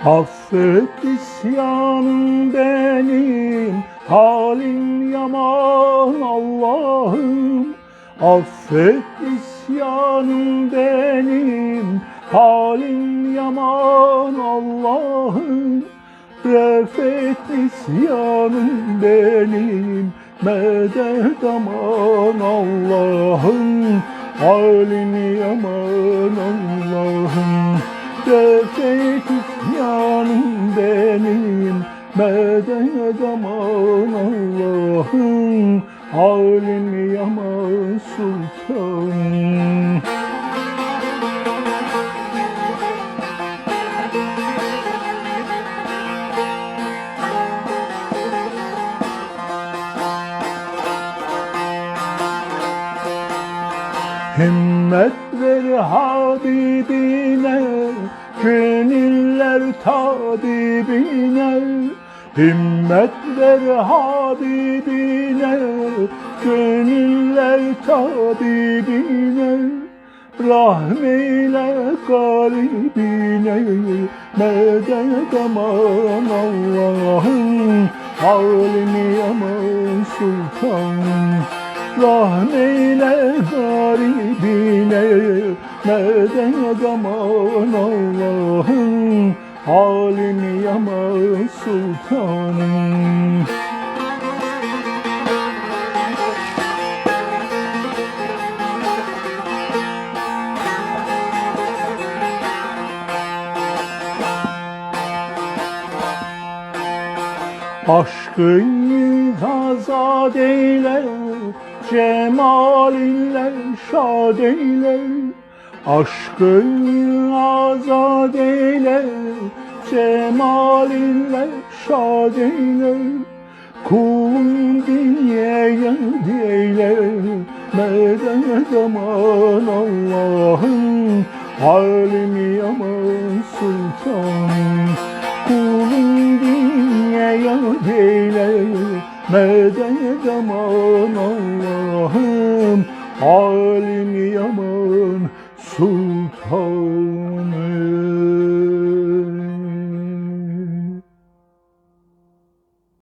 Affet isyanım benim, halim yaman Allah'ım. Affet isyanım benim, halim yaman Allah'ım. Refet isyanım benim, medet aman Allah'ım. Halim yaman Allah'ım. Refet isyanım benim, medet aman Allah'ım. Halim yaman sultanım. Himmet ver Habibine, gönüller tabibine. Himmet ver Habibine, gönüller tabibine. Rahmeyle garibine, medet aman Allah'ım. Halim yaman sultanım. Rahmeyle garibine, medet aman Allah'ım. Halim yaman sultanım. Aşkın azad eyle, cemalinle şad eyle. Aşkın azad eyle, cemalinle şad eyle. Kulun dünyaya eyle, medet aman Allah'ım. Halim yaman sultanım. Kulun dünyaya eyle, medet aman Allah'ım. Halim yaman sultanım.